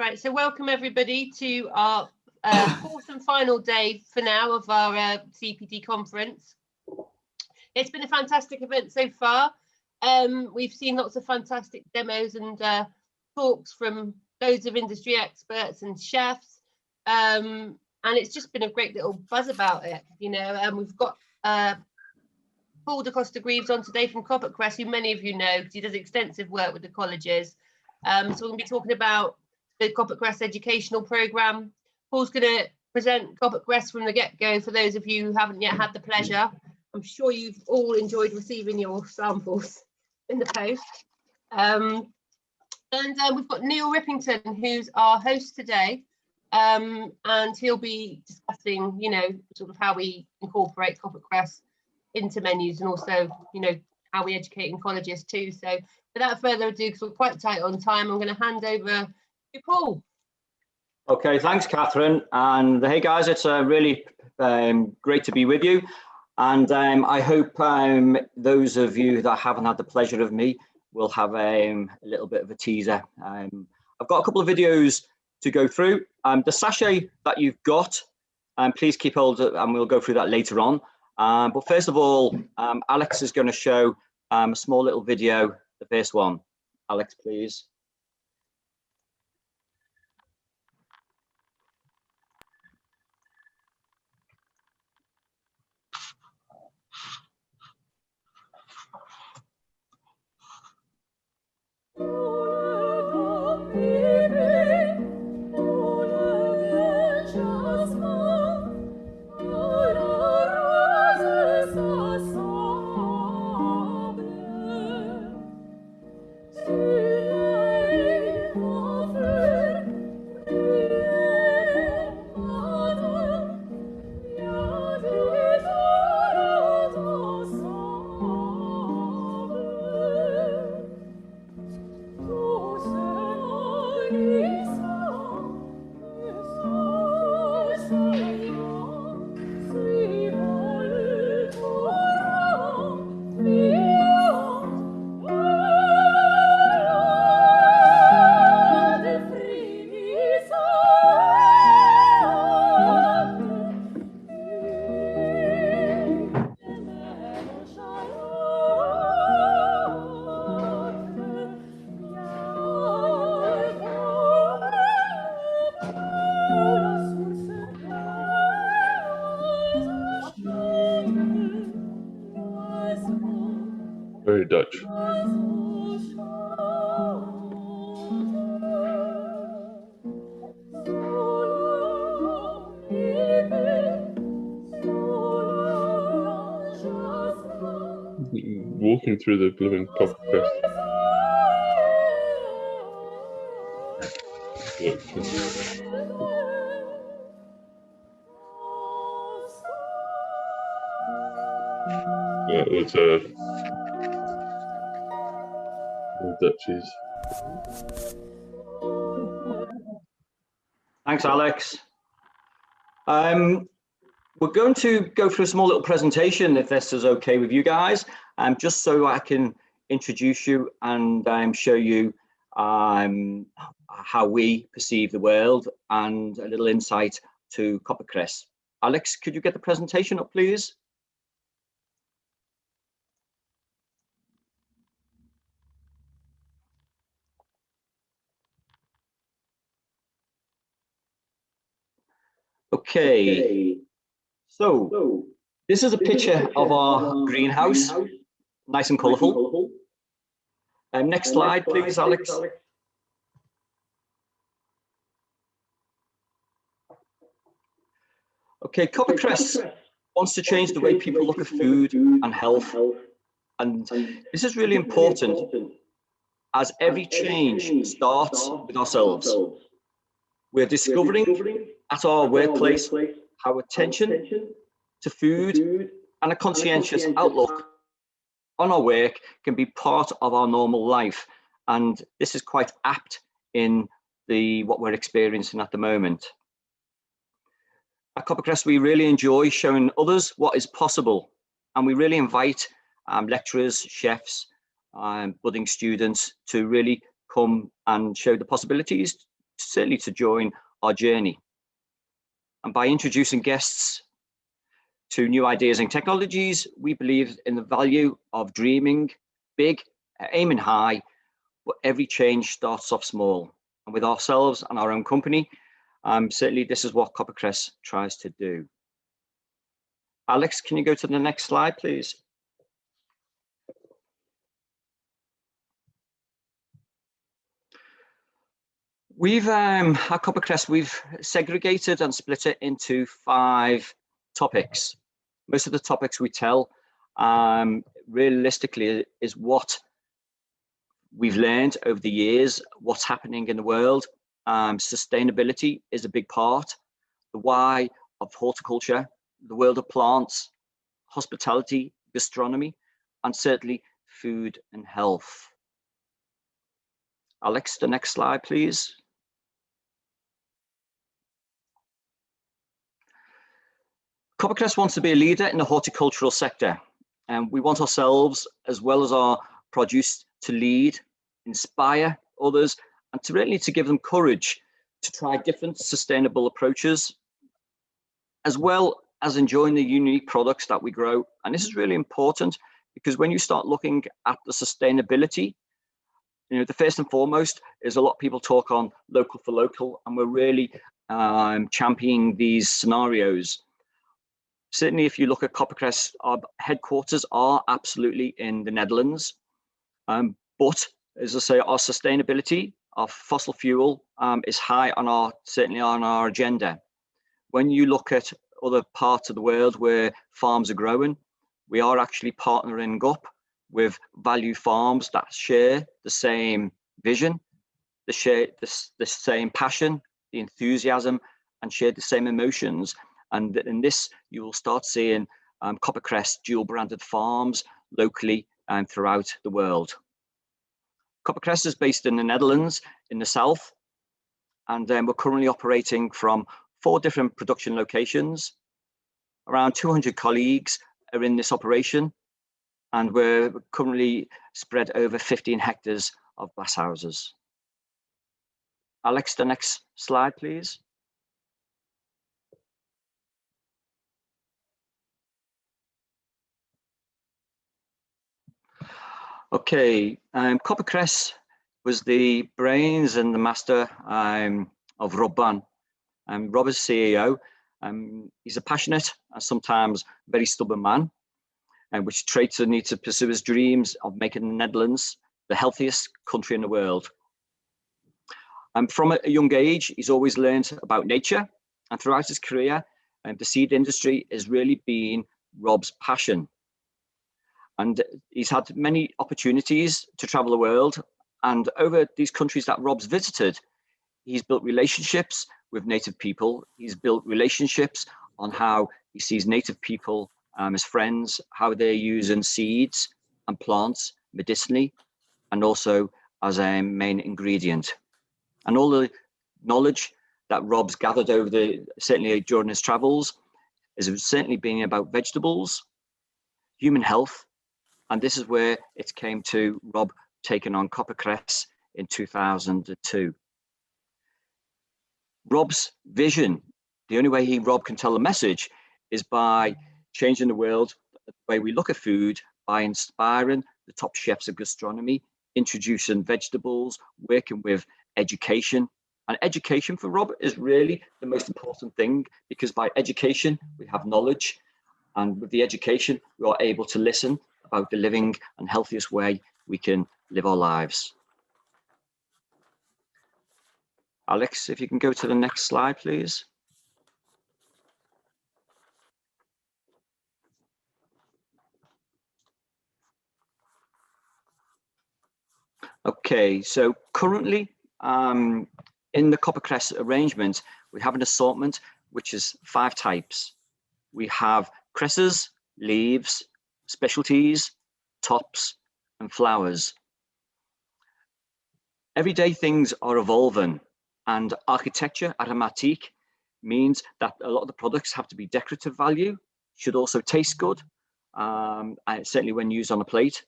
Right, so welcome everybody to our fourth and final day for now of our CPD conference. It's been a fantastic event so far. We've seen lots of fantastic demos and talks from loads of industry experts and chefs, and it's just been a great little buzz about it, you know. And we've got Paul de Costa Greaves on today from Koppert Cress, who many of you know because he does extensive work with the colleges. So we're going to be talking about the Koppert Cress educational programme. Paul's going to present Koppert Cress from the get-go for those of you who haven't yet had the pleasure. I'm sure you've all enjoyed receiving your samples in the post. And we've got Neil Rippington, who's our host today, and he'll be discussing, you know, sort of how we incorporate Koppert Cress into menus and also, you know, how we educate in colleges too. So without further ado, because we're quite tight on time, I'm going to hand over to Paul. Okay, thanks, Catherine. And hey, guys, it's really great to be with you. And I hope those of you that haven't had the pleasure of me will have a little bit of a teaser. I've got a couple of videos to go through. The sachet that you've got, please keep hold of, and we'll go through that later on. But first of all, Alex is going to show a small little video, the first one. Alex, please. Very Dutch. Walking through the blooming Koppert Cress. Yeah, it's Dutchies. Thanks, Alex. We're going to go through a small little presentation, if this is okay with you guys, just so I can introduce you and show you how we perceive the world and a little insight to Koppert Cress. Alex, could you get the presentation up, please? Okay, so this is a picture of our greenhouse, nice and colourful. Next slide, please, Alex. Okay, Koppert Cress wants to change the way people look at food and health. And this is really important, as every change starts with ourselves. We're discovering at our workplace how attention to food and a conscientious outlook on our work can be part of our normal life. And this is quite apt in what we're experiencing at the moment. At Koppert Cress, we really enjoy showing others what is possible. And we really invite lecturers, chefs, budding students to really come and show the possibilities certainly to join our journey. And by introducing guests to new ideas and technologies, we believe in the value of dreaming big, aiming high, but every change starts off small. And with ourselves and our own company, certainly this is what Koppert Cress tries to do. Alex, can you go to the next slide, please? We've, at Koppert Cress, we've segregated and split it into 5 topics. Most of the topics we tell, realistically, is what we've learned over the years, what's happening in the world. Sustainability is a big part. The why of horticulture, the world of plants, hospitality, gastronomy, and certainly food and health. Alex, the next slide, please. Koppert Cress wants to be a leader in the horticultural sector, and we want ourselves, as well as our produce, to lead, inspire others, and to really to give them courage to try different sustainable approaches, as well as enjoying the unique products that we grow. And this is really important, because when you start looking at the sustainability, you know, the first and foremost is a lot of people talk on local for local, and we're really championing these scenarios. Certainly, if you look at Koppert Cress, our headquarters are absolutely in the Netherlands. But as I say, our sustainability, our fossil fuel is high on our, certainly on our agenda. When you look at other parts of the world where farms are growing, we are actually partnering up with value farms that share the same vision, share the same passion, the enthusiasm, and share the same emotions. And in this, you will start seeing Koppert Cress dual branded farms locally and throughout the world. Koppert Cress is based in the Netherlands, in the south, and we're currently operating from 4 different production locations. Around 200 colleagues are in this operation, and we're currently spread over 15 hectares of glasshouses. Alex, the next slide, please. Okay, Koppert Cress was the brains and the master of Rob Ban. Rob is CEO. He's a passionate and sometimes very stubborn man, which traits that need to pursue his dreams of making the Netherlands the healthiest country in the world. From a young age, he's always learned about nature, and throughout his career, the seed industry has really been Rob's passion. And he's had many opportunities to travel the world. And over these countries that Rob's visited, he's built relationships with native people. He's built relationships on how he sees native people as friends, how they're using seeds and plants medicinally, and also as a main ingredient. And all the knowledge that Rob's gathered over certainly during his travels has certainly been about vegetables, human health. And this is where it came to Rob taking on Koppert Cress in 2002. Rob's vision, the only way Rob can tell the message is by changing the world, the way we look at food, by inspiring the top chefs of gastronomy, introducing vegetables, working with education. And education for Rob is really the most important thing, because by education, we have knowledge. And with the education, we are able to listen about the living and healthiest way we can live our lives. Alex, if you can go to the next slide, please. Okay, so currently in the Koppert Cress arrangement, we have an assortment which is 5 types. We have cresses, leaves, specialties, tops, and flowers. Everyday things are evolving, and architecture aromatique means that a lot of the products have to be decorative value, should also taste good, certainly when used on a plate.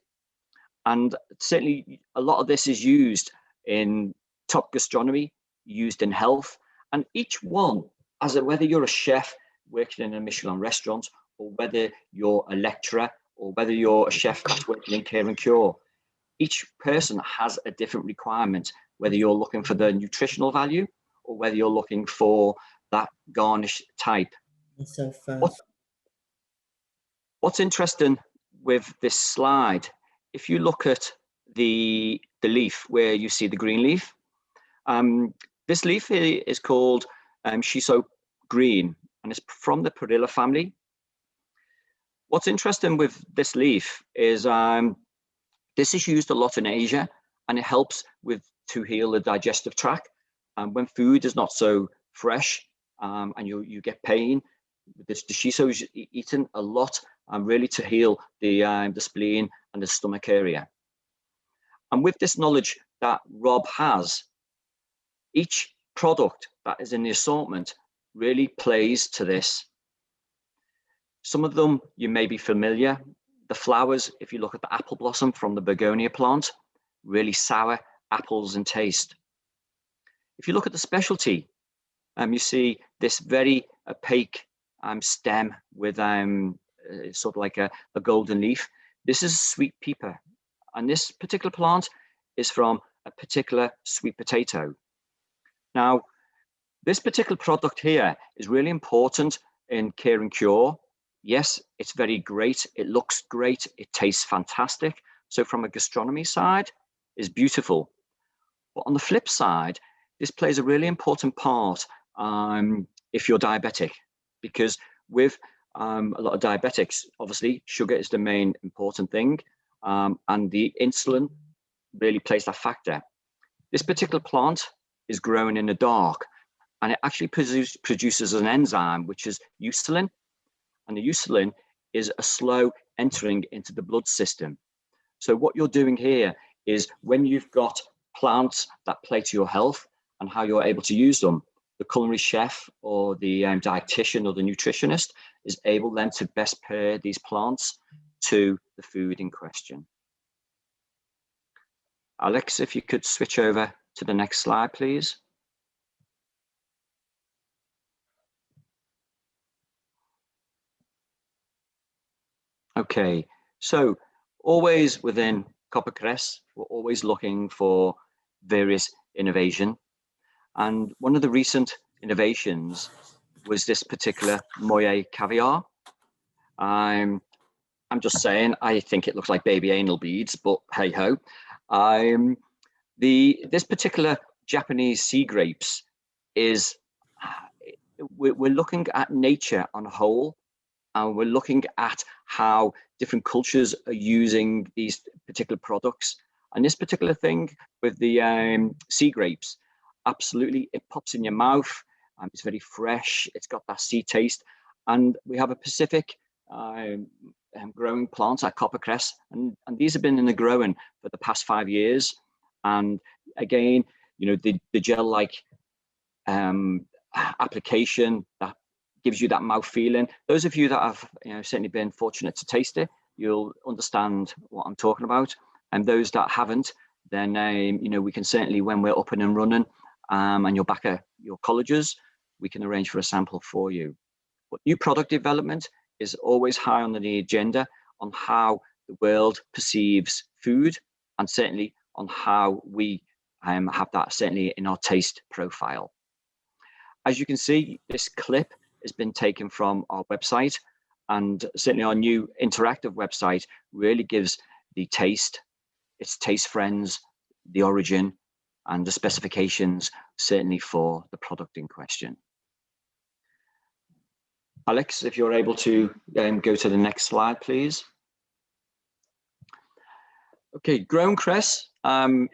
And certainly a lot of this is used in top gastronomy, used in health, and each one, whether you're a chef working in a Michelin restaurant, or whether you're a lecturer, or whether you're a chef that's working in care and cure, each person has a different requirement, whether you're looking for the nutritional value or whether you're looking for that garnish type. So fun. What's interesting with this slide, if you look at the leaf where you see the green leaf, this leaf here is called shiso green, and it's from the perilla family. What's interesting with this leaf is this is used a lot in Asia, and it helps to heal the digestive tract. And when food is not so fresh and you get pain, the shiso is eaten a lot, really to heal the spleen and the stomach area. And with this knowledge that Rob has, each product that is in the assortment really plays to this. Some of them you may be familiar. The flowers, if you look at the apple blossom from the begonia plant, really sour apples in taste. If you look at the specialty, you see this very opaque stem with sort of like a golden leaf. This is sweet pepper, and this particular plant is from a particular sweet potato. Now, this particular product here is really important in care and cure. Yes, it's very great. It looks great. It tastes fantastic. So from a gastronomy side, it's beautiful. But on the flip side, this plays a really important part if you're diabetic, because with a lot of diabetics, obviously, sugar is the main important thing, and the insulin really plays that factor. This particular plant is grown in the dark, and it actually produces an enzyme, which is eucilin. And the eucilin is a slow entering into the blood system. So what you're doing here is when you've got plants that play to your health and how you're able to use them, the culinary chef or the dietitian or the nutritionist is able then to best pair these plants to the food in question. Alex, if you could switch over to the next slide, please. Okay, so always within Koppert Cress, we're always looking for various innovation. And one of the recent innovations was this particular Moye caviar. I'm just saying, I think it looks like baby anal beads, but hey ho. This particular Japanese sea grapes is, we're looking at nature on a whole, and we're looking at how different cultures are using these particular products. And this particular thing with the sea grapes, absolutely, it pops in your mouth. It's very fresh. It's got that sea taste. And we have a Pacific growing plants at Koppert Cress, and these have been in the growing for the past 5 years. And again, you know, the gel-like application that gives you that mouth feeling. Those of you that have certainly been fortunate to taste it, you'll understand what I'm talking about. And those that haven't, then we can certainly, when we're up and running and you're back at your colleges, we can arrange for a sample for you. But new product development is always high on the agenda on how the world perceives food, and certainly on how we have that certainly in our taste profile. As you can see, this clip has been taken from our website, and certainly our new interactive website really gives the taste, its taste friends, the origin, and the specifications certainly for the product in question. Alex, if you're able to go to the next slide, please. Okay, grown cress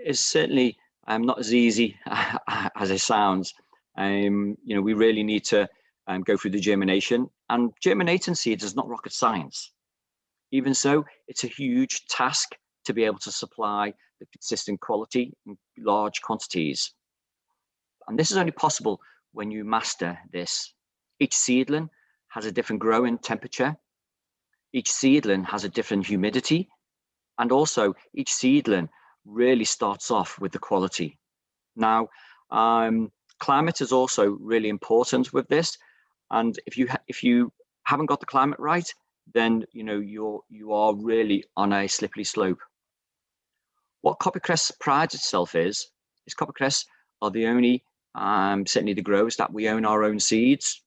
is certainly not as easy as it sounds. We really need to go through the germination, and germinating seeds is not rocket science. Even so, it's a huge task to be able to supply the consistent quality in large quantities. And this is only possible when you master this. Each seedling has a different growing temperature. Each seedling has a different humidity. And also each seedling really starts off with the quality. Now, Climate is also really important with this, and if you haven't got the climate right, then you are really on a slippery slope. What Koppert Cress prides itself is Koppert Cress are the only, certainly the growers, that we own our own seeds.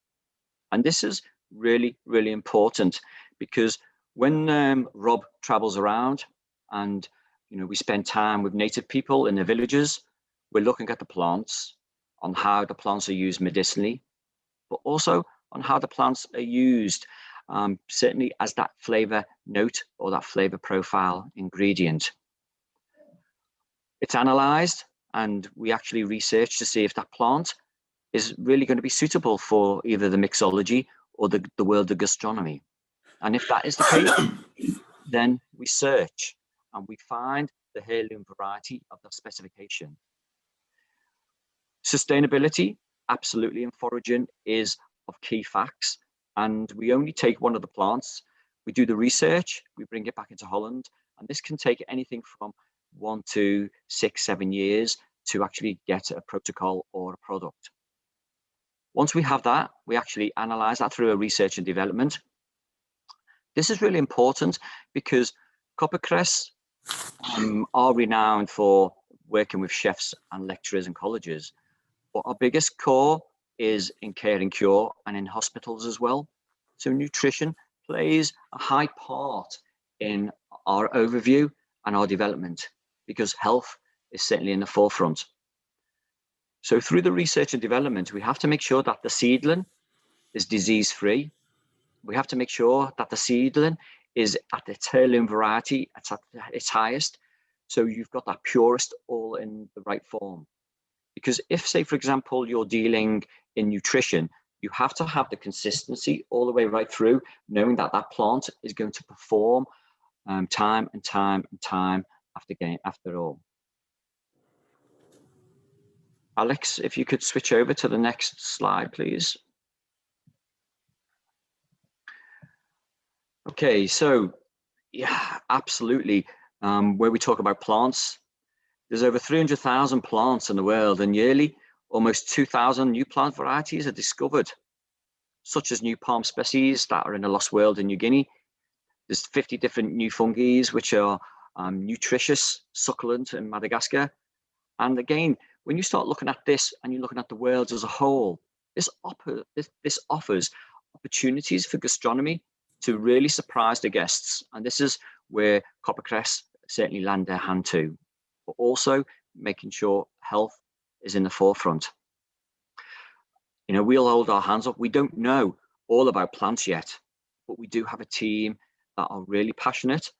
And this is really, really important, because when Rob travels around and we spend time with native people in the villages, we're looking at the plants, on how the plants are used medicinally, but also on how the plants are used certainly as that flavor note or that flavor profile ingredient. It's analyzed, and we actually research to see if that plant is really going to be suitable for either the mixology or the world of gastronomy. And if that is the case, then we search and we find the heirloom variety of the specification. Sustainability, absolutely, in foraging is of key facts. And we only take one of the plants, we do the research, we bring it back into Holland, and this can take anything from 1 to 6, 7 years to actually get a protocol or a product. Once we have that, we actually analyze that through a research and development. This is really important because Koppert Cress are renowned for working with chefs and lecturers and colleges, but our biggest core is in care and cure and in hospitals as well. So nutrition plays a high part in our overview and our development, because health is certainly in the forefront. So through the research and development, we have to make sure that the seedling is disease-free. We have to make sure that the seedling is at its heirloom variety, it's at its highest. So you've got that purest all in the right form. Because if, say, for example, you're dealing in nutrition, you have to have the consistency all the way right through, knowing that that plant is going to perform time and time and time after all. Alex, if you could switch over to the next slide, please. Okay, so yeah, absolutely. Where we talk about plants, there's over 300,000 plants in the world, and yearly, almost 2,000 new plant varieties are discovered, such as new palm species that are in a lost world in New Guinea. There's 50 different new fungi which are nutritious, succulent in Madagascar. And again, when you start looking at this and you're looking at the world as a whole, this offers opportunities for gastronomy to really surprise the guests. And this is where Koppert Cress certainly lend their hand to, but also making sure health is in the forefront. We'll hold our hands up. We don't know all about plants yet, but we do have a team that are really passionate,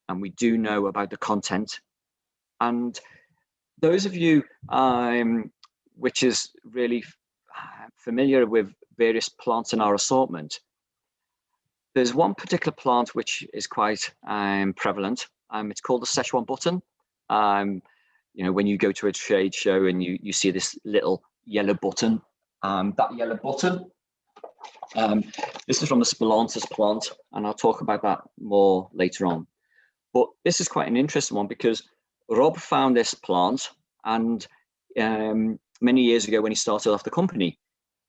and we do know about the content. And those of you which is really familiar with various plants in our assortment, there's one particular plant which is quite prevalent. It's called the Szechuan button. When you go to a trade show and you see this little yellow button, that yellow button, this is from the Spilonthus plant, and I'll talk about that more later on. But this is quite an interesting one because Rob found this plant, and many years ago when he started off the company,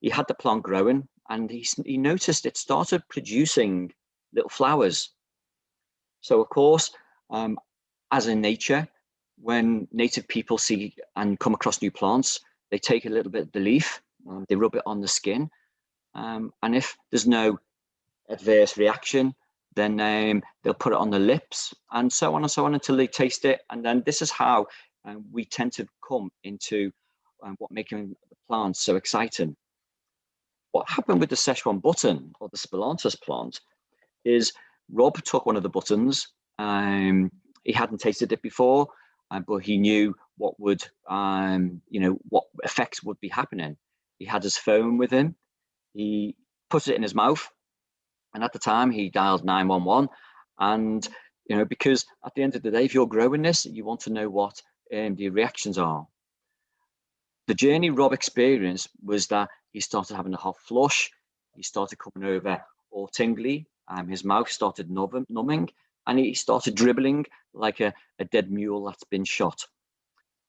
he had the plant growing, and he noticed it started producing little flowers. So of course, as in nature, when native people see and come across new plants, they take a little bit of the leaf, they rub it on the skin, and if there's no adverse reaction, then they'll put it on the lips, and so on until they taste it. And then this is how we tend to come into what making the plants so exciting. What happened with the Szechuan button, or the Spilonthus plant, is Rob took one of the buttons. He hadn't tasted it before, but he knew what would, what effects would be happening. He had his phone with him. He put it in his mouth, and at the time he dialed 911. And because at the end of the day, if you're growing this, you want to know what the reactions are. The journey Rob experienced was that he started having a hot flush. He started coming over all tingly. His mouth started numbing, and he started dribbling like a dead mule that's been shot.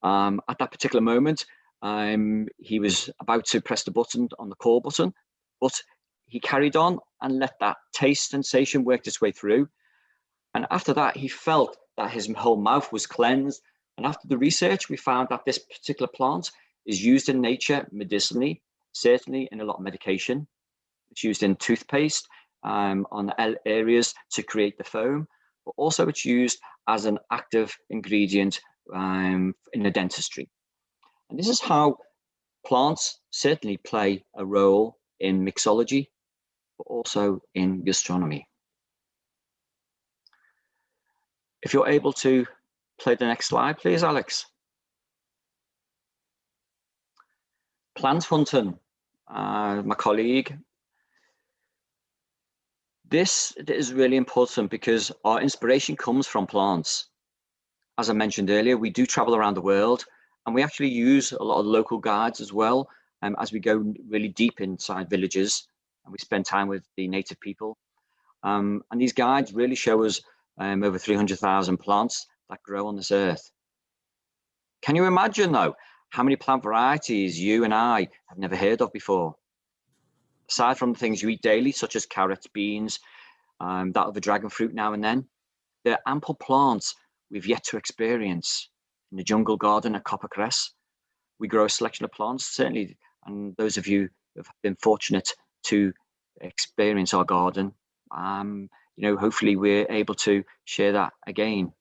At that particular moment, He was about to press the button on the call button, but he carried on and let that taste sensation work its way through. And after that, he felt that his whole mouth was cleansed. And after the research, we found that this particular plant is used in nature medicinally, certainly in a lot of medication. It's used in toothpaste on areas to create the foam, but also it's used as an active ingredient in the dentistry. And this is how plants certainly play a role in mixology, but also in gastronomy. If you're able to play the next slide, please, Alex. Plant hunting, my colleague. This is really important because our inspiration comes from plants. As I mentioned earlier, we do travel around the world, and we actually use a lot of local guides as well as we go really deep inside villages, and we spend time with the native people. And these guides really show us over 300,000 plants that grow on this earth. Can you imagine, though, how many plant varieties you and I have never heard of before? Aside from the things you eat daily, such as carrots, beans, that of the dragon fruit now and then, there are ample plants we've yet to experience. In the jungle garden at Koppert, Cress, we grow a selection of plants, certainly, and those of you who have been fortunate to experience our garden, hopefully we're able to share that again.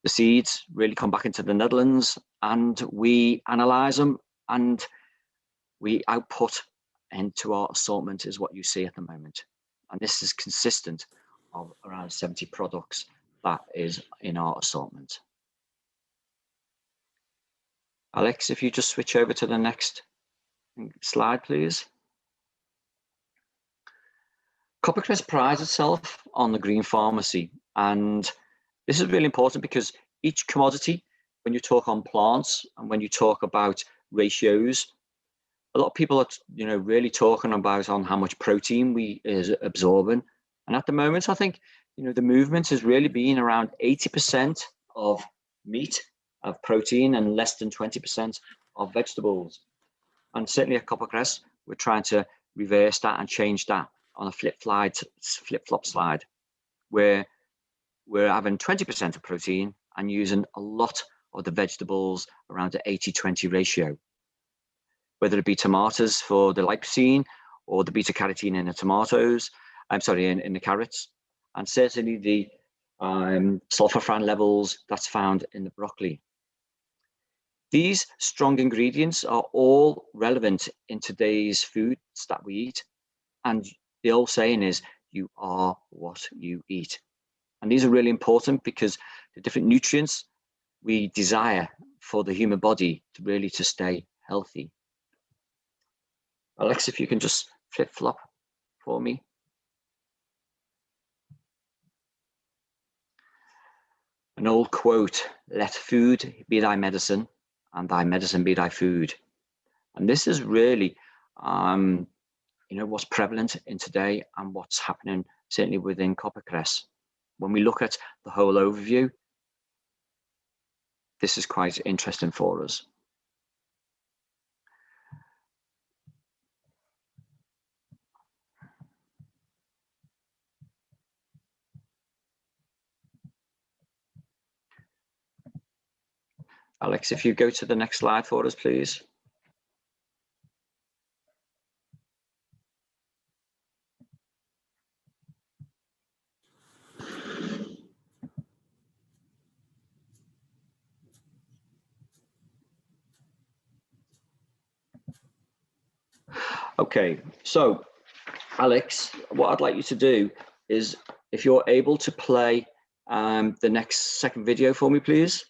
The seeds really come back into the Netherlands, and we analyze them and we output into our assortment is what you see at the moment. And this is consistent of around 70 products that is in our assortment. Alex, if you just switch over to the next slide, please. Koppert Cress prides itself on the green pharmacy, and this is really important because each commodity, when you talk on plants and when you talk about ratios, a lot of people are really talking about on how much protein we is absorbing, and at the moment I think the movement has really been around 80% of meat, of protein, and less than 20% of vegetables. And certainly at Koppert Cress, we're trying to reverse that and change that on a flip-flop slide, where we're having 20% of protein and using a lot of the vegetables around the 80-20 ratio, whether it be tomatoes for the lycopene or the beta carotene in the tomatoes, in the carrots, and certainly the sulforaphane levels that's found in the broccoli. These strong ingredients are all relevant in today's foods that we eat. And the old saying is, you are what you eat. And these are really important because the different nutrients we desire for the human body to stay healthy. Alex, if you can just flip-flop for me. An old quote, let food be thy medicine and thy medicine be thy food. And this is really, what's prevalent in today and what's happening certainly within Koppert Cress. When we look at the whole overview, this is quite interesting for us. Alex, if you go to the next slide for us, please. Okay, so Alex, what I'd like you to do is, if you're able to play the next second video for me, please.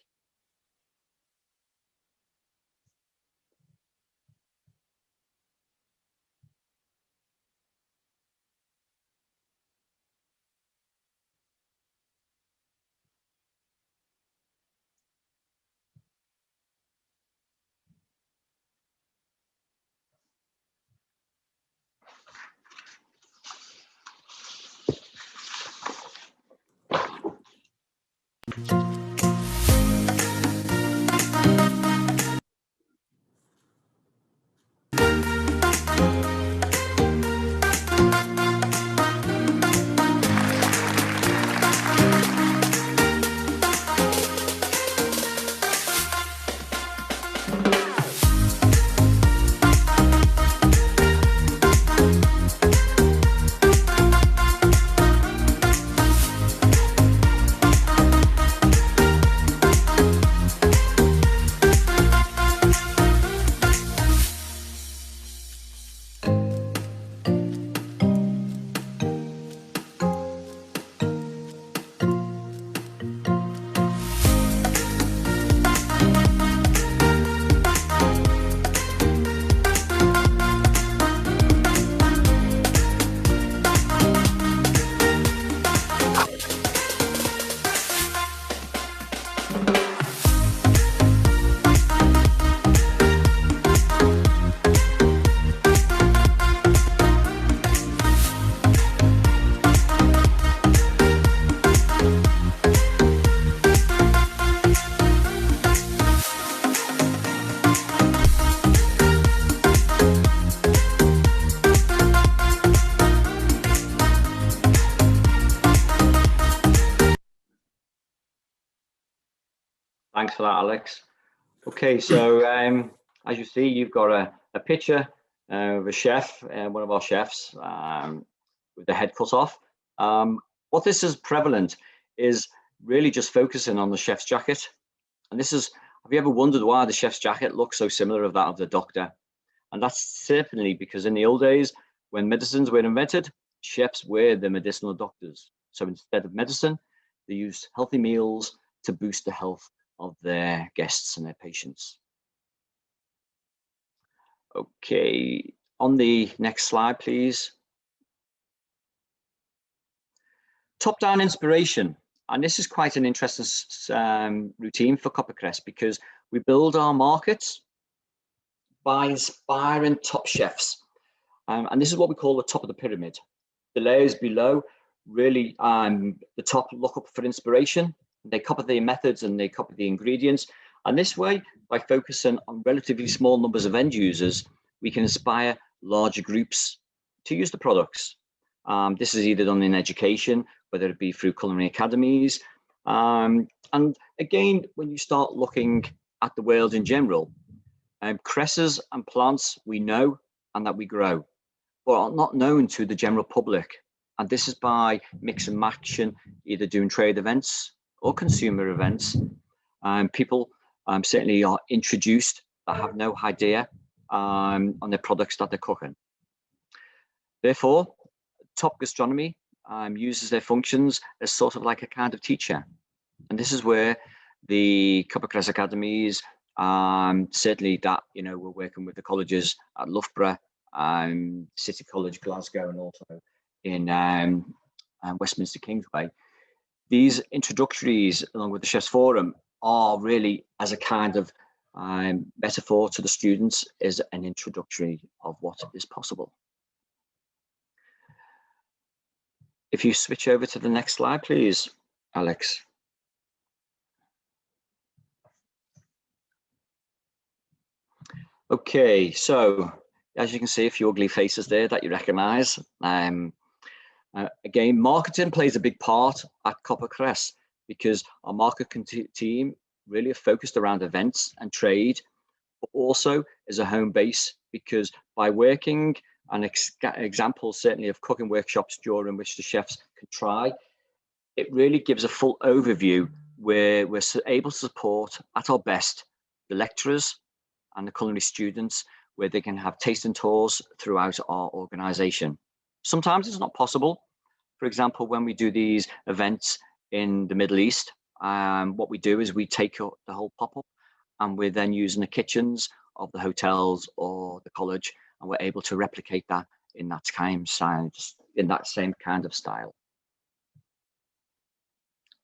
Thanks for that, Alex. Okay, so as you see, you've got a picture of a chef, one of our chefs, with the head cut off. What this is prevalent is really just focusing on the chef's jacket. And this is, have you ever wondered why the chef's jacket looks so similar of that of the doctor? And that's certainly because in the old days, when medicines were invented, chefs were the medicinal doctors. So instead of medicine, they used healthy meals to boost the health of their guests and their patients. Okay, on the next slide, please. Top-down inspiration. And this is quite an interesting routine for Koppert Cress, because we build our markets by inspiring top chefs. And this is what we call the top of the pyramid. The layers below really, the top look up for inspiration. They copy the methods and they copy the ingredients. And this way, by focusing on relatively small numbers of end users, we can inspire larger groups to use the products. This is either done in education, whether it be through culinary academies. And again, when you start looking at the world in general, cresses and plants we know and that we grow, but are not known to the general public. And this is by mix and matching, either doing trade events or consumer events. People certainly are introduced that have no idea on the products that they're cooking. Therefore, top gastronomy uses their functions as sort of like a kind of teacher. And this is where the Koppert Cress academies, certainly that, you know, we're working with the colleges at Loughborough, City College, Glasgow, and also in Westminster Kingsway. These introductories, along with the Chefs Forum, are really as a kind of metaphor to the students, is an introductory of what is possible. If you switch over to the next slide, please, Alex. Okay, so as you can see, a few ugly faces there that you recognize. Again, marketing plays a big part at Koppert Cress, because our marketing team really are focused around events and trade, but also as a home base, because by working an example certainly of cooking workshops during which the chefs can try, it really gives a full overview where we're able to support at our best the lecturers and the culinary students, where they can have tasting tours throughout our organization. Sometimes it's not possible. For example, when we do these events in the Middle East, what we do is we take the whole pop-up and we're then using the kitchens of the hotels or the college, and we're able to replicate that in that same kind of style.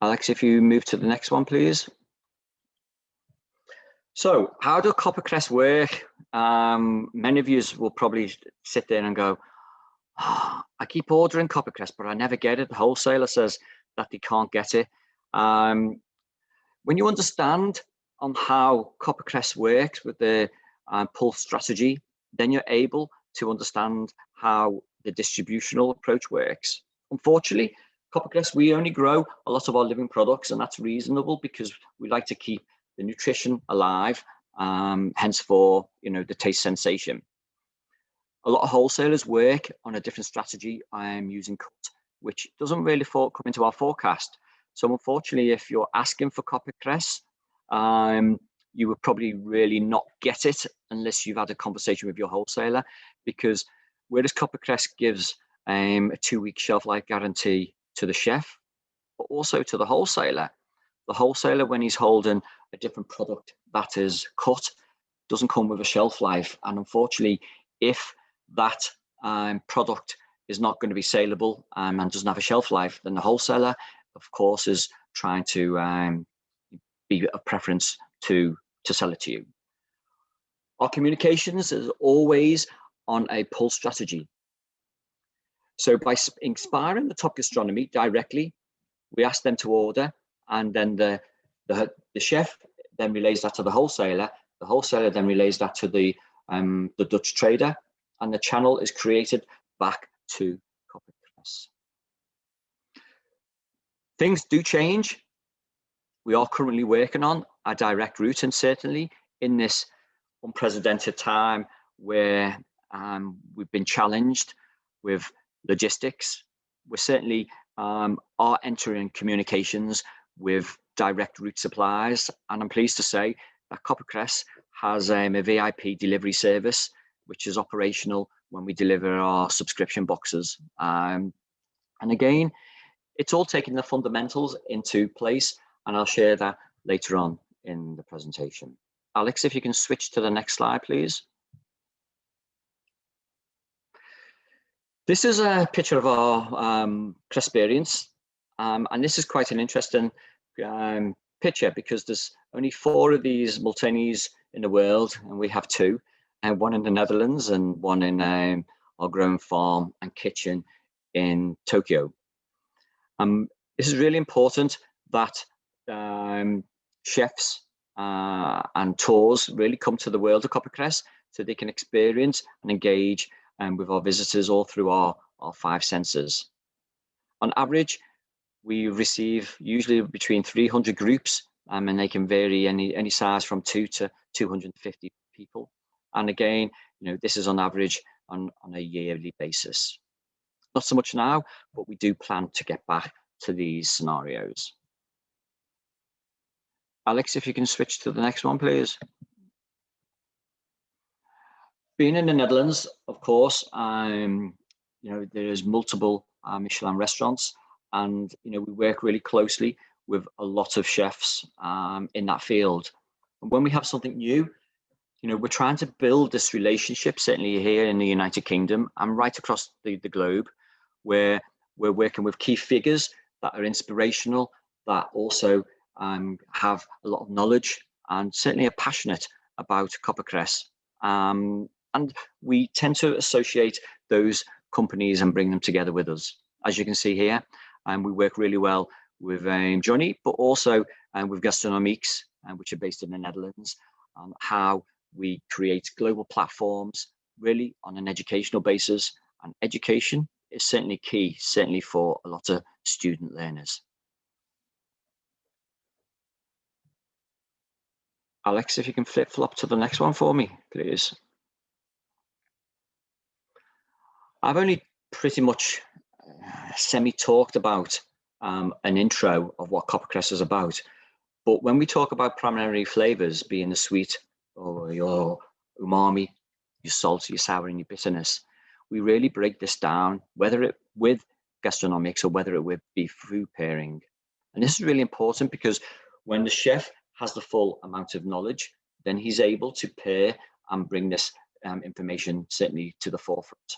Alex, if you move to the next one, please. So how do Koppert Cress work? Many of you will probably sit there and go, oh, I keep ordering Koppert Cress, but I never get it. The wholesaler says that they can't get it. When you understand on how Koppert Cress works with the pull strategy, then you're able to understand how the distributional approach works. Unfortunately, Koppert Cress, we only grow a lot of our living products, and that's reasonable because we like to keep the nutrition alive, hence for, you know, the taste sensation. A lot of wholesalers work on a different strategy. I'm using cut, which doesn't really come into our forecast. So unfortunately, if you're asking for Koppert Cress, you would probably really not get it unless you've had a conversation with your wholesaler, because whereas Koppert Cress gives a 2-week shelf life guarantee to the chef, but also to the wholesaler, when he's holding a different product that is cut, doesn't come with a shelf life. And unfortunately, if that product is not going to be saleable and doesn't have a shelf life, then the wholesaler, of course, is trying to be a preference to sell it to you. Our communications is always on a pull strategy. So by inspiring the top gastronomy directly, we ask them to order, and then the chef then relays that to the wholesaler then relays that to the Dutch trader, and the channel is created back to Koppert Cress. Things do change. we are currently working on a direct route, and certainly in this unprecedented time where we've been challenged with logistics, we certainly are entering communications with direct route suppliers, and I'm pleased to say that Koppert has a VIP delivery service which is operational when we deliver our subscription boxes. And again, it's all taking the fundamentals into place, and I'll share that later on in the presentation. Alex, if you can switch to the next slide, please. This is a picture of our Cress experience, and this is quite an interesting picture because there's only 4 of these Multanis in the world, and we have 2, and one in the Netherlands and one in our growing farm and kitchen in Tokyo. This is really important that chefs and tours really come to the world of Koppert so they can experience and engage with our visitors all through our 5 senses. On average, we receive usually between 300 groups, and they can vary any size from 2 to 250 people. And again, this is on average on a yearly basis. Not so much now, but we do plan to get back to these scenarios. Alex, if you can switch to the next one, please. Being in the Netherlands, of course, there's multiple Michelin restaurants, and we work really closely with a lot of chefs in that field. And when we have something new, we're trying to build this relationship, certainly here in the United Kingdom and right across the globe, where we're working with key figures that are inspirational, that also have a lot of knowledge and certainly are passionate about Koppert. And we tend to associate those companies and bring them together with us. As you can see here, we work really well with Johnny, but also with Gastronomiques, which are based in the Netherlands, how we create global platforms really on an educational basis. And education is certainly key, certainly for a lot of student learners. Alex, if you can flip-flop to the next one for me, please. I've only pretty much semi-talked about an intro of what Koppert is about. But when we talk about primary flavors, being the sweet or your umami, your salt, your sour, and your bitterness, we really break this down, whether it with gastronomics or whether it would be food pairing. And this is really important because when the chef has the full amount of knowledge, then he's able to pair and bring this information certainly to the forefront.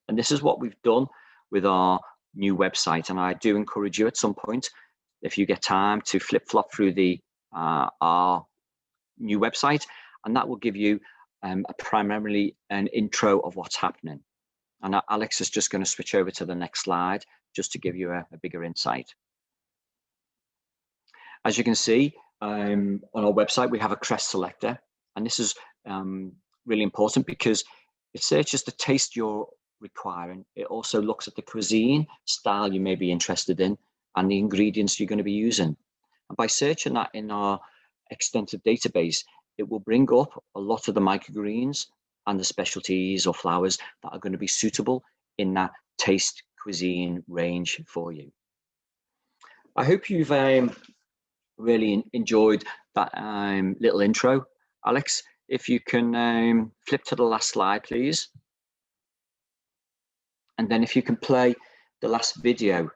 And this is what we've done with our new website. And I do encourage you at some point, if you get time, to flip-flop through our new website, and that will give you primarily an intro of what's happening. And Alex is just going to switch over to the next slide just to give you a bigger insight. As you can see, on our website, we have a Cress selector, and this is really important because it searches the taste you're requiring. It also looks at the cuisine style you may be interested in and the ingredients you're going to be using. And by searching that in our extensive database, it will bring up a lot of the microgreens and the specialties or flowers that are going to be suitable in that taste cuisine range for you. I hope you've really enjoyed that little intro. Alex, if you can flip to the last slide, please. And then if you can play the last video.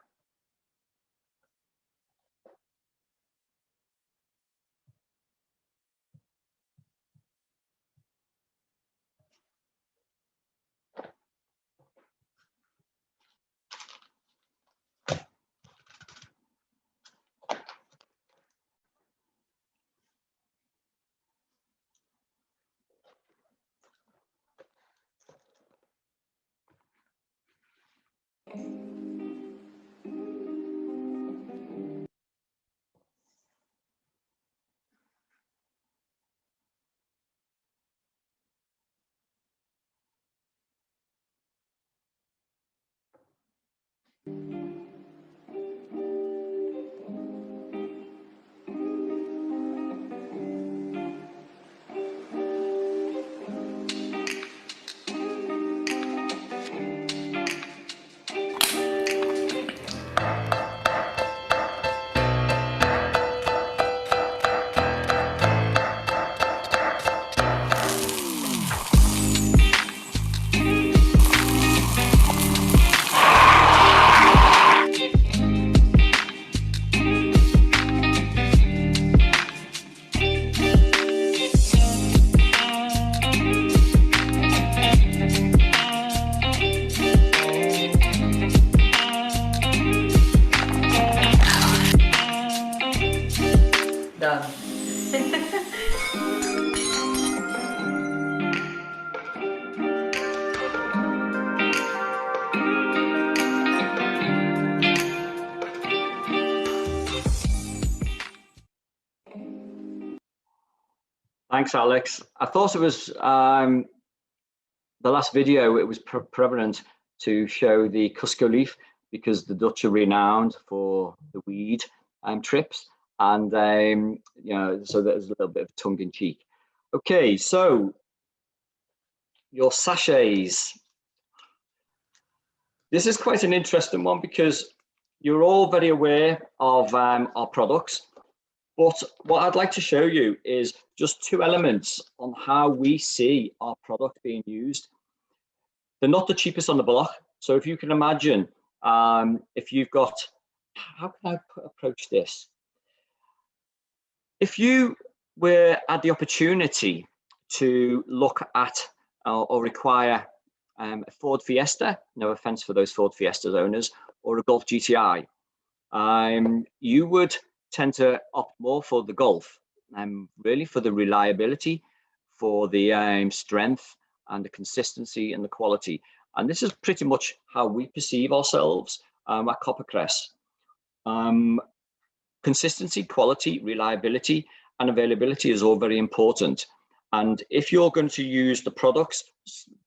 fun. Thanks, Alex. I thought it was the last video, it was prevalent to show the Cusco leaf because the Dutch are renowned for the weed trips, and you know, so there's a little bit of tongue in cheek. Okay, so your sachets. This is quite an interesting one because you're all very aware of our products, but what I'd like to show you is just two elements on how we see our product being used. They're not the cheapest on the block. So if you can imagine, if you've got, how can I approach this? If you were at the opportunity to look at or require a Ford Fiesta, no offense for those Ford Fiesta owners, or a Golf GTI, you would tend to opt more for the Golf, really for the reliability, for the strength and the consistency and the quality. And this is pretty much how we perceive ourselves at Koppert Cress. Consistency, quality, reliability, and availability is all very important. And if you're going to use the products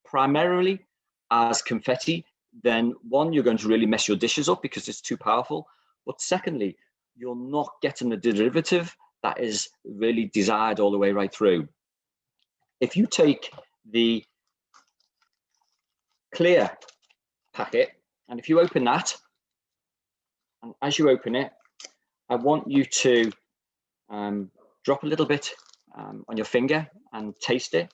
primarily as confetti, then one, you're going to really mess your dishes up because it's too powerful. But secondly, you're not getting the derivative that is really desired all the way right through. If you take the clear packet, and if you open that, and as you open it, I want you to drop a little bit on your finger and taste it.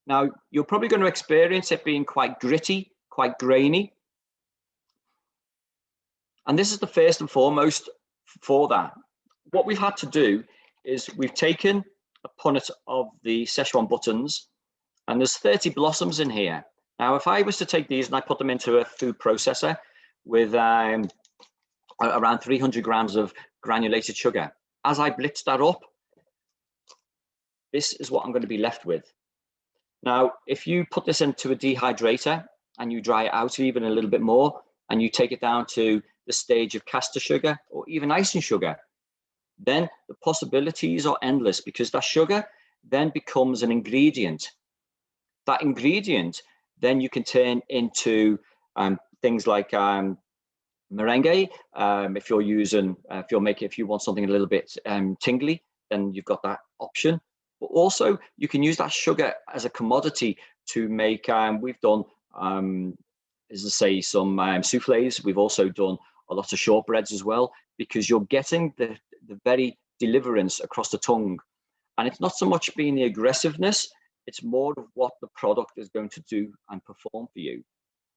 Now, you're probably going to experience it being quite gritty, quite grainy. And this is the first and foremost for that. What we've had to do is we've taken a punnet of the Szechuan buttons, and there's 30 blossoms in here. Now, if I was to take these and I put them into a food processor with around 300 grams of granulated sugar, as I blitz that up, this is what I'm going to be left with. Now, if you put this into a dehydrator and you dry it out even a little bit more, and you take it down to the stage of caster sugar or even icing sugar, then the possibilities are endless because that sugar then becomes an ingredient. That ingredient, then you can turn into things like merengue. If you're using, if you want something a little bit tingly, then you've got that option. But also, you can use that sugar as a commodity to make. We've done, as I say, some souffles. We've also done a lot of shortbreads as well, because you're getting the very deliverance across the tongue. And it's not so much being the aggressiveness, it's more of what the product is going to do and perform for you.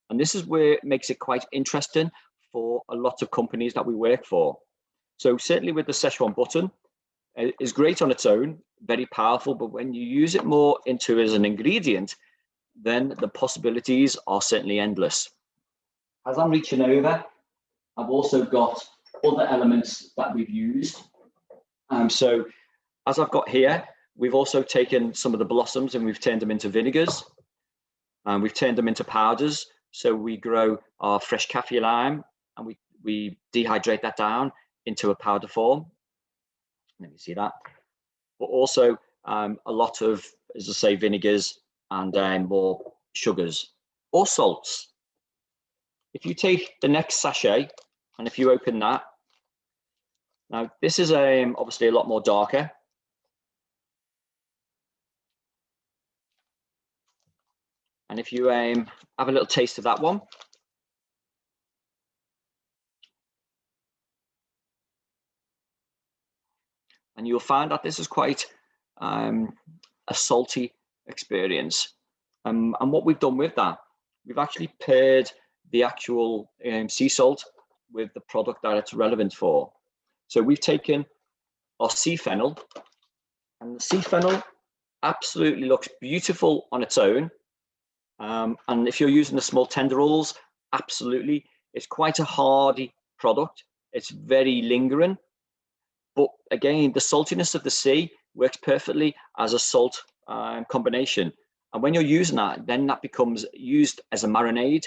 And this is where it makes it quite interesting for a lot of companies that we work for. So certainly with the Szechuan button, it's great on its own, very powerful, but when you use it more into as an ingredient, then the possibilities are certainly endless. As I'm reaching over, I've also got other elements that we've used. So as I've got here, we've also taken some of the blossoms and we've turned them into vinegars. We've turned them into powders. So we grow our fresh kaffir lime and we dehydrate that down into a powder form. Let me see that. But also a lot of, as I say, vinegars and more sugars or salts. If you take the next sachet and if you open that, now this is obviously a lot more darker. And if you have a little taste of that one. And you'll find that this is quite a salty experience. And what we've done with that, we've actually paired the actual sea salt with the product that it's relevant for. So we've taken our sea fennel, and the sea fennel absolutely looks beautiful on its own. And if you're using the small tenderrils, absolutely. It's quite a hardy product. It's very lingering. But again, the saltiness of the sea works perfectly as a salt combination. And when you're using that, then that becomes used as a marinade.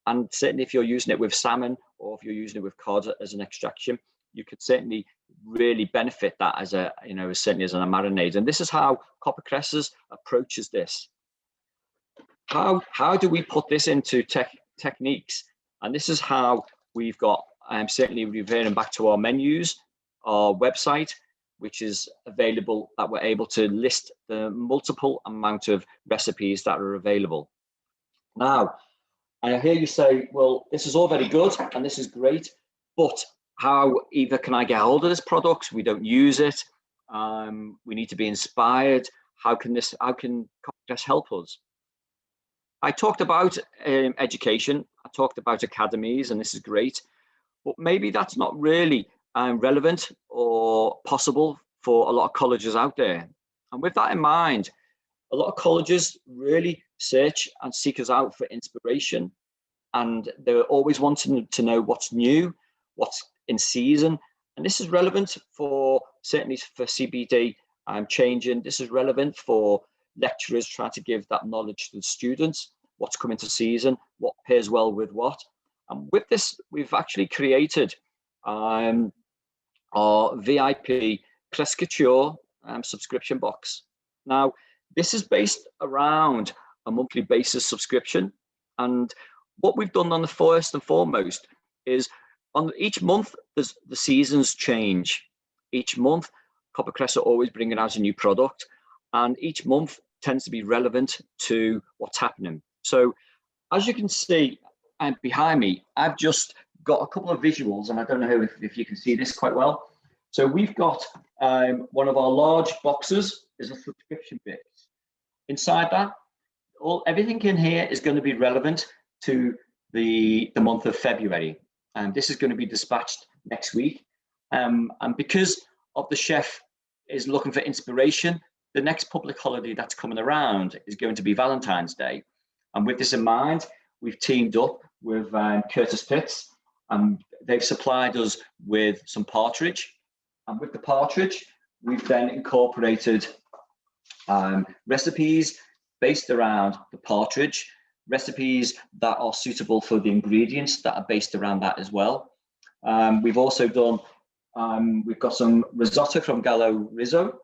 And certainly if you're using it with salmon, or if you're using it with cod as an extraction, you could certainly really benefit that as a, certainly as a marinade. And this is how Koppert Cress approaches this. How do we put this into techniques? And this is how we've got, certainly reverting back to our menus, our website, which is available, that we're able to list the multiple amount of recipes that are available. Now, I hear you say, well, this is all very good and this is great, but how either can I get hold of this product? We don't use it. We need to be inspired. How can Koppert Cress help us? I talked about education. I talked about academies, and this is great, but maybe that's not really relevant or possible for a lot of colleges out there. And with that in mind, a lot of colleges really search and seek us out for inspiration, and they're always wanting to know what's new, what's in season. And this is relevant for, certainly for CPD changing. This is relevant for lecturers trying to give that knowledge to the students, what's coming to season, what pairs well with what. And with this, we've actually created our VIP Cress Couture subscription box. Now, this is based around a monthly basis subscription. And what we've done on the first and foremost is on each month, the seasons change. Each month, Koppert Cress are always bringing out a new product, and each month tends to be relevant to what's happening. So as you can see behind me, I've just got a couple of visuals, and I don't know if you can see this quite well. So we've got one of our large boxes is a subscription bit. Inside that, everything in here is going to be relevant to the month of February. And this is going to be dispatched next week. And because of the chef is looking for inspiration, the next public holiday that's coming around is going to be Valentine's Day. And with this in mind, we've teamed up with Curtis Pitts, and they've supplied us with some partridge. And with the partridge, we've then incorporated recipes based around the partridge, recipes that are suitable for the ingredients that are based around that as well. We've also done, we've got some risotto from Gallo Rizzo.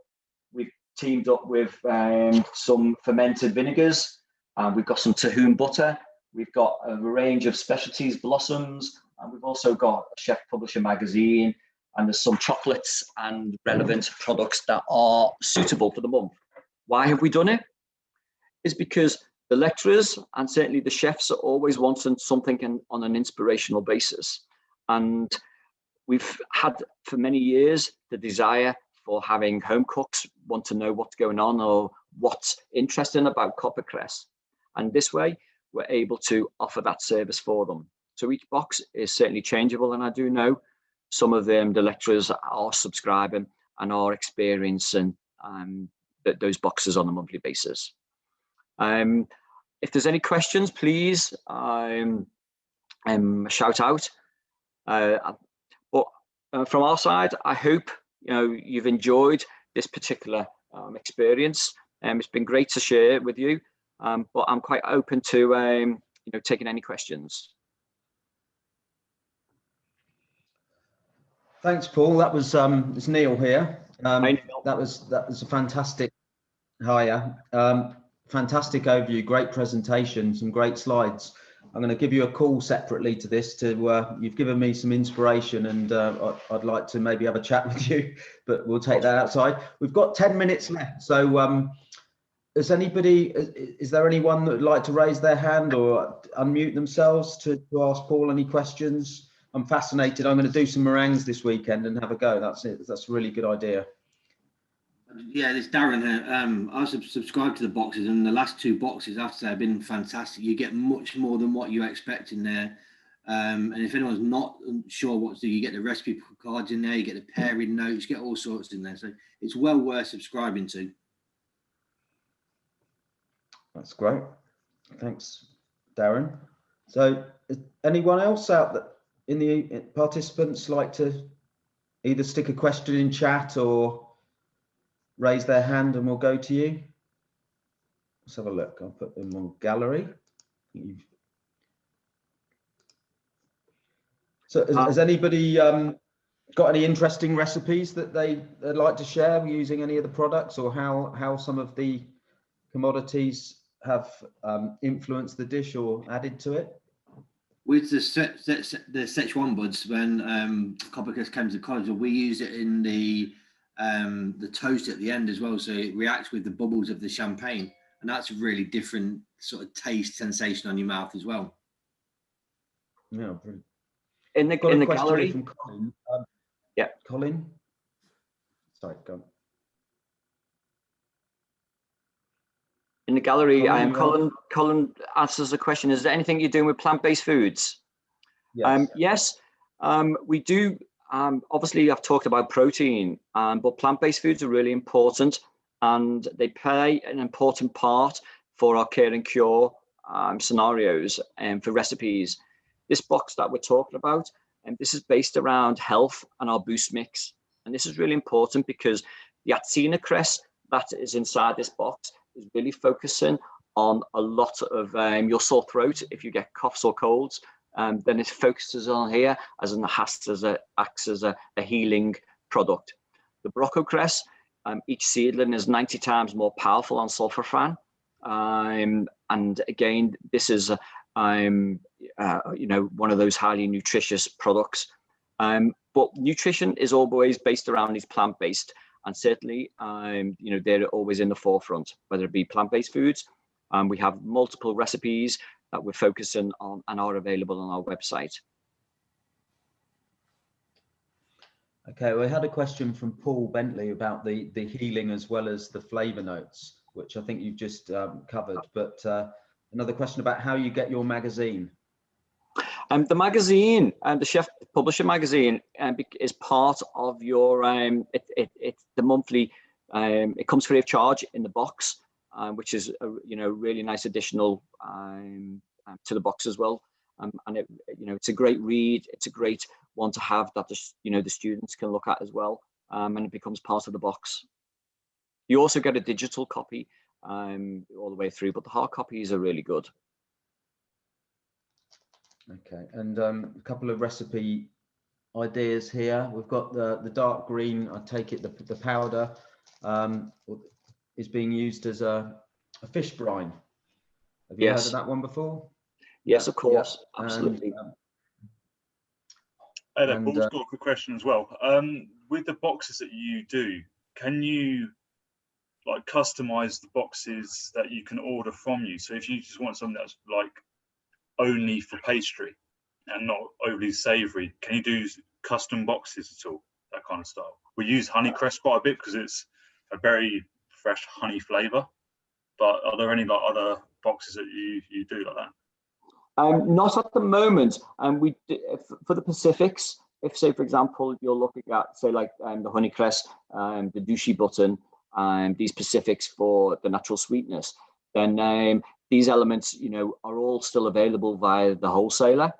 We've teamed up with some fermented vinegars. We've got some Tahune butter. We've got a range of specialties blossoms. And we've also got a Chef Publisher magazine. And there's some chocolates and relevant products that are suitable for the month. Why have we done it? It's because the lecturers and certainly the chefs are always wanting something on an inspirational basis. And we've had for many years the desire for having home cooks want to know what's going on or what's interesting about Koppert Cress. And this way, we're able to offer that service for them. So each box is certainly changeable, and I do know some of them, the lecturers are subscribing and are experiencing those boxes on a monthly basis. If there's any questions, please shout out. But from our side, I hope you've enjoyed this particular experience. It's been great to share with you, but I'm quite open to taking any questions. Thanks, Paul. That was it's Neil here. Hi, Neil. That was a fantastic. Hiya. Fantastic overview, great presentation, some great slides. I'm going to give you a call separately to this. You've given me some inspiration, and I'd like to maybe have a chat with you, but we'll take that outside. We've got 10 minutes left, so is there anyone that would like to raise their hand or unmute themselves to ask Paul any questions? I'm fascinated. I'm going to do some meringues this weekend and have a go. That's it. That's a really good idea. Yeah, it's Darren here. I subscribed to the boxes, and the last 2 boxes after have been fantastic. You get much more than what you expect in there. And if anyone's not sure what to do, you get the recipe cards in there, you get the pairing notes, you get all sorts in there. So it's well worth subscribing to. That's great. Thanks, Darren. So is anyone else out that in the participants like to either stick a question in chat or raise their hand and we'll go to you? Let's have a look. I'll put them on gallery. So has anybody got any interesting recipes that they'd like to share using any of the products, or how some of the commodities have influenced the dish or added to it? With the Szechuan buds, when Koppert came to college, we use it in the toast at the end as well, so it reacts with the bubbles of the champagne, and that's a really different sort of taste sensation on your mouth as well. Yeah, brilliant. In the gallery from Colin. Yeah, Colin. Sorry, go on. In the gallery, Colin answers the question: is there anything you're doing with plant-based foods? Yes. Yes, we do. Obviously, I've talked about protein, but plant-based foods are really important, and they play an important part for our care and cure scenarios and for recipes. This box that we're talking about, and this is based around health and our boost mix, and this is really important because the Atsina Cress that is inside this box is really focusing on a lot of your sore throat. If you get coughs or colds, then it focuses on here as acts as a healing product. The Brocco Cress, each seedling is 90 times more powerful on sulforaphane, and again, this is one of those highly nutritious products. But nutrition is always based around these plant-based, and certainly, they're always in the forefront, whether it be plant-based foods. We have multiple recipes that we're focusing on and are available on our website. Okay, we had a question from Paul Bentley about the healing as well as the flavor notes, which I think you've just covered, but another question about how you get your magazine. The magazine, the Chef Publisher magazine, is part of your, it's the monthly, it comes free of charge in the box, which is a really nice additional to the box as well. And it's a great read. It's a great one to have that the students can look at as well, and it becomes part of the box. You also get a digital copy all the way through, but the hard copies are really good. Okay, and a couple of recipe ideas here. We've got the dark green. I take it the powder is being used as a fish brine. Have you heard of that one before? Yes, of course, absolutely. Hey there, Paul's got a quick question as well. With the boxes that you do, can you like customize the boxes that you can order from you? So if you just want something that's like only for pastry and not overly savory, can you do custom boxes at all, that kind of style? We use honey cress quite a bit because it's a very fresh honey flavor, but are there any like other boxes that you do like that? Not at the moment. We for the Pacifics, if say for example you're looking at say like the honey cress, the douchy button, these Pacifics for the natural sweetness, then these elements, are all still available via the wholesaler.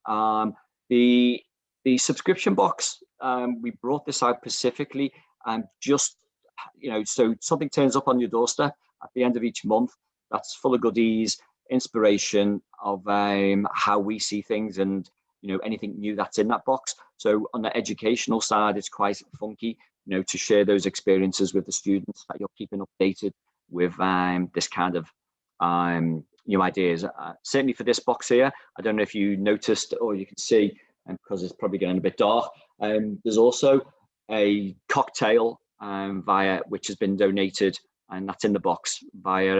The subscription box, we brought this out specifically, just so something turns up on your doorstep at the end of each month that's full of goodies, inspiration of how we see things, and anything new that's in that box. So on the educational side, it's quite funky, to share those experiences with the students, that you're keeping updated with this kind of new ideas. Certainly for this box here, I don't know if you noticed or you can see, because it's probably getting a bit dark, there's also a cocktail which has been donated, and that's in the box via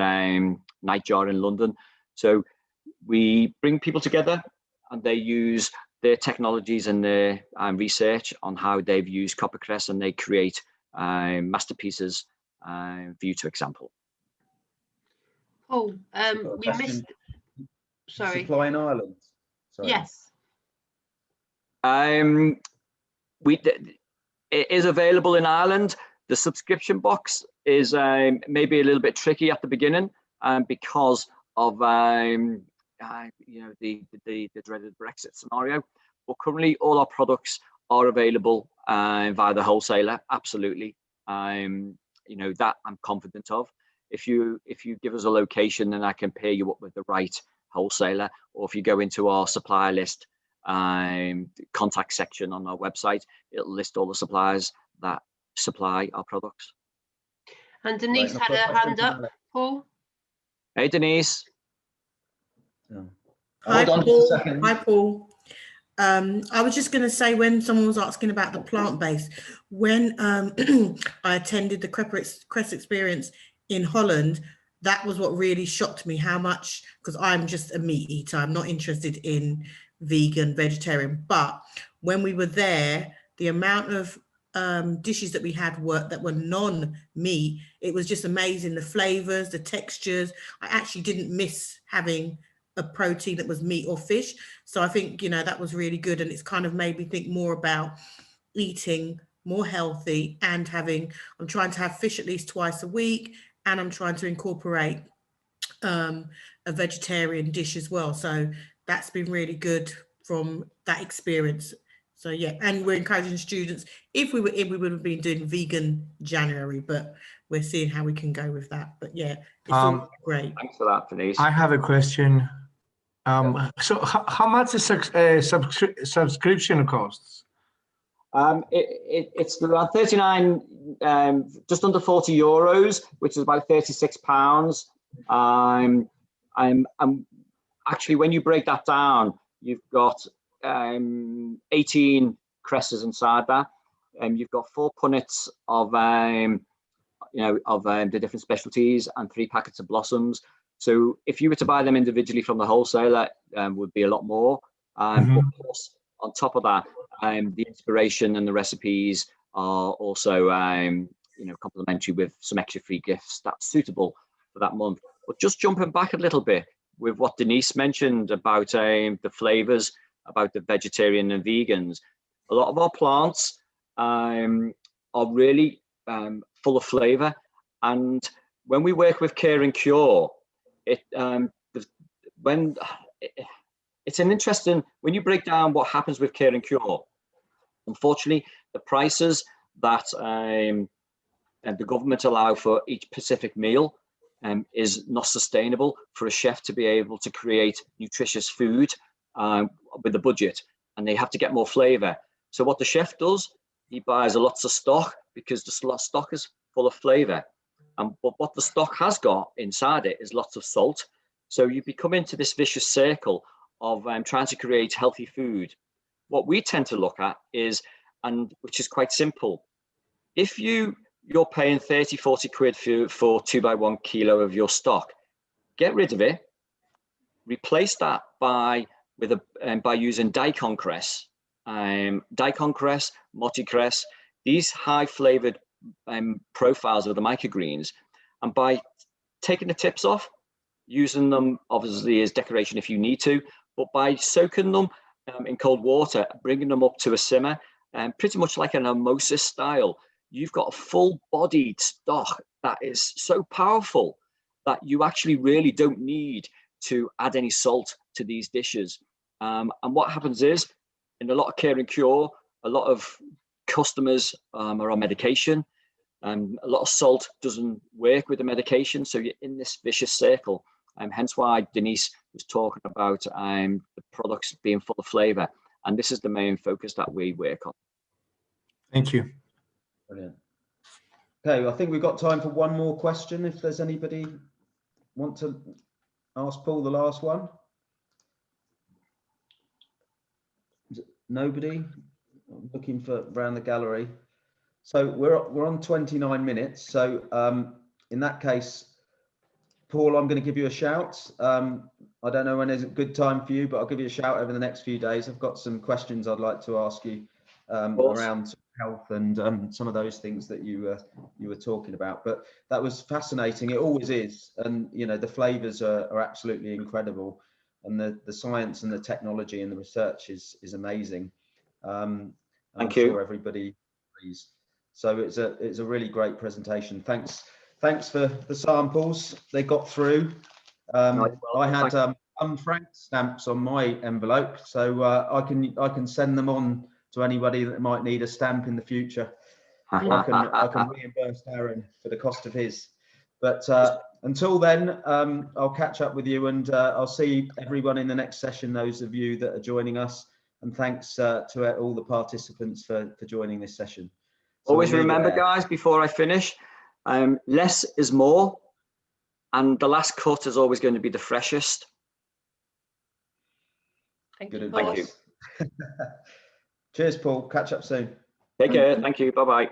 Nightjar in London. So we bring people together and they use their technologies and their research on how they've used Koppert Cress, and they create masterpieces for you to example. Oh, we missed. Sorry. Supply in Ireland. Sorry. Yes. It is available in Ireland. The subscription box is maybe a little bit tricky at the beginning, because of you know, the dreaded Brexit scenario. But currently, all our products are available via the wholesaler. Absolutely, you know, that I'm confident of. If you give us a location, then I can pair you up with the right wholesaler. Or if you go into our supplier list contact section on our website, it'll list all the suppliers that supply our products. And Denise had her hand up. Paul. Hey, Denise. Hi, Hold on Paul. just a second. Hi, Paul. I was just going to say, when someone was asking about the plant-based, when I attended the Cress experience in Holland, that was what really shocked me, how much, because I'm just a meat eater, I'm not interested in vegan, vegetarian, but when we were there, the amount of dishes that we had that were non-meat, it was just amazing. The flavors, the textures. I actually didn't miss having a protein that was meat or fish. So I think, you know, that was really good. And it's kind of made me think more about eating more healthy and I'm trying to have fish at least twice a week, and I'm trying to incorporate a vegetarian dish as well. So that's been really good from that experience. So yeah, and we're encouraging students, if we were in, we would have been doing vegan January, but we're seeing how we can go with that. But yeah, it's all great. Thanks for that, Denise. I have a question. So how much is subscription costs? It's around 39, just under 40 euros, which is about 36 pounds. I'm actually, when you break that down, you've got 18 cresses inside that, and you've got 4 punnets of you know, of the different specialties, and 3 packets of blossoms. So if you were to buy them individually from the wholesaler, would be a lot more. But plus, on top of that, the inspiration and the recipes are also you know, complimentary with some extra free gifts that's suitable for that month. But just jumping back a little bit with what Denise mentioned about the flavors, about the vegetarian and vegans, a lot of our plants are really full of flavor. And when we work with Care and Cure, it's an interesting, when you break down what happens with Care and Cure, unfortunately, the prices that the government allow for each specific meal is not sustainable for a chef to be able to create nutritious food with a budget, and they have to get more flavor. So what the chef does, he buys lots of stock because the stock is full of flavor. But what the stock has got inside it is lots of salt. So you become into this vicious circle of trying to create healthy food. What we tend to look at is, and which is quite simple, if you're paying 30, 40 quid for 2 by 1 kilo of your stock, get rid of it, replace that by using daikon cress, multi-cress, these high flavored profiles of the microgreens, and by taking the tips off, using them obviously as decoration if you need to, but by soaking them in cold water, bringing them up to a simmer, pretty much like an osmosis style, you've got a full-bodied stock that is so powerful that you actually really don't need to add any salt to these dishes. And what happens is, in a lot of Care and Cure, a lot of customers are on medication, and a lot of salt doesn't work with the medication, so you're in this vicious circle. Hence why Denise was talking about the products being full of flavour, and this is the main focus that we work on. Thank you. Brilliant. Okay, I think we've got time for one more question. If there's anybody want to ask Paul the last one. Nobody? I'm looking for around the gallery. So we're on 29 minutes. So in that case, Paul, I'm going to give you a shout. I don't know when is a good time for you, but I'll give you a shout over the next few days. I've got some questions I'd like to ask you around health and some of those things that you were talking about. But that was fascinating. It always is, and you know, the flavors are absolutely incredible, and the science and the technology and the research is amazing. I'm sure everybody agrees. So it's a really great presentation. Thanks thanks for the samples. They got through. I had unfranked stamps on my envelope, so I can send them on to anybody that might need a stamp in the future. Or I can reimburse Darren for the cost of his. But until then, I'll catch up with you, and I'll see everyone in the next session, those of you that are joining us. And thanks to all the participants for joining this session. So always remember, guys, before I finish, less is more, and the last cut is always going to be the freshest. Thank Good you, advice. Paul. Cheers, Paul. Catch up soon. Take care. Thank you. Bye-bye.